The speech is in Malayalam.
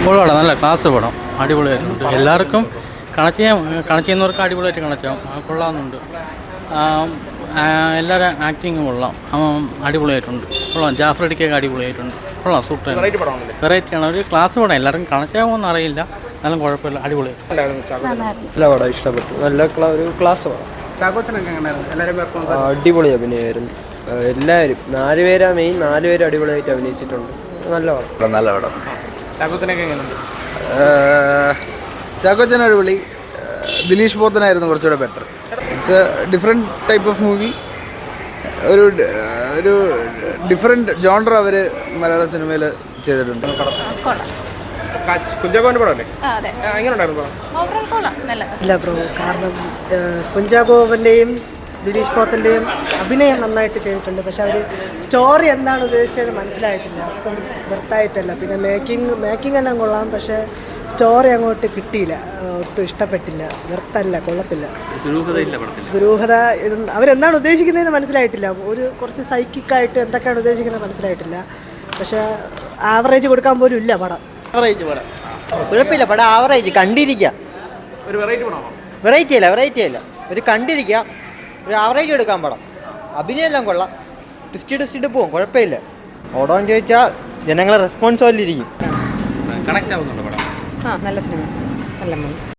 കൊള്ളാം, നല്ല ക്ലാസ് പടം, അടിപൊളിയായിട്ടുണ്ട്. എല്ലാവർക്കും കണക്ട് ചെയ്യുന്നവർക്ക് അടിപൊളിയായിട്ട് കണക്ട് ചെയ്യാം, കൊള്ളാമെന്നുണ്ട്. എല്ലാവരും ആക്ടിങ്ങും കൊള്ളാം, അടിപൊളിയായിട്ടുണ്ട്, കൊള്ളാം. ജാഫ്രിഡിക്കൊക്കെ അടിപൊളിയായിട്ടുണ്ട്, കൊള്ളാം, സൂപ്പർ. വെറൈറ്റിയാണ്, ഒരു ക്ലാസ് പടം, എല്ലാവർക്കും കണക്ട് ആകുമെന്ന് അറിയില്ല, എന്നാലും കുഴപ്പമില്ല, അടിപൊളിയായി. നല്ല പടം, ഇഷ്ടപ്പെട്ടു. നല്ല ഒരു ക്ലാസ് പടം, അടിപൊളി അഭിനയമായിരുന്നു. എല്ലാവരും 4 പേരാ മെയിൻ, 4 പേര് അടിപൊളിയായിട്ട് അഭിനയിച്ചിട്ടുണ്ട്. നല്ല പടം, നല്ല പടം. ചാക്കോച്ചൻ അടിപൊളി. ദിലീഷ് പോത്തനായിരുന്നു കുറച്ചുകൂടെ better. It's A different type of movie. ഒരു ഡിഫറെൻറ്റ് ജോണർ അവർ മലയാള സിനിമയിൽ ചെയ്തിട്ടുണ്ട്. ഇല്ല ബ്രോ, കാരണം കുഞ്ചാക്കോവൻ്റെയും ദിലീഷ് പോത്തൻ്റെയും അഭിനയം നന്നായിട്ട് ചെയ്തിട്ടുണ്ട്. പക്ഷെ അവർ സ്റ്റോറി എന്താണ് ഉദ്ദേശിച്ചത് മനസ്സിലായിട്ടില്ല, ഒട്ടും വൃത്തായിട്ടല്ല. പിന്നെ മേക്കിംഗ് എല്ലാം കൊള്ളാം, പക്ഷേ സ്റ്റോറി അങ്ങോട്ട് കിട്ടിയില്ല, ഒട്ടും ഇഷ്ടപ്പെട്ടില്ല, വൃത്തല്ല, കൊള്ളത്തില്ല. ദുരൂഹത അവരെന്താണ് ഉദ്ദേശിക്കുന്നതെന്ന് മനസ്സിലായിട്ടില്ല. കുറച്ച് സൈക്കിക്കായിട്ട് എന്തൊക്കെയാണ് ഉദ്ദേശിക്കുന്നത് മനസ്സിലായിട്ടില്ല. പക്ഷേ ആവറേജ് കൊടുക്കാൻ പോലും ഇല്ല പടം. കുഴപ്പമില്ല, പടം ആവറേജ്, കണ്ടിരിക്കുക. വെറൈറ്റി അല്ല, ഒരു കണ്ടിരിക്കുക, ഒരു ആവറേജ് എടുക്കാൻ പടം. അഭിനയം എല്ലാം കൊള്ളാം, ട്വിസ്റ്റ് പോകും, കുഴപ്പമില്ല. ഓടാൻ ചോദിച്ചാൽ ജനങ്ങളെ റെസ്പോൺസ് പോലിരിക്കും. കണക്ട് ആവുന്നുണ്ട് പടം. നല്ല സിനിമ, നല്ല മൂവി.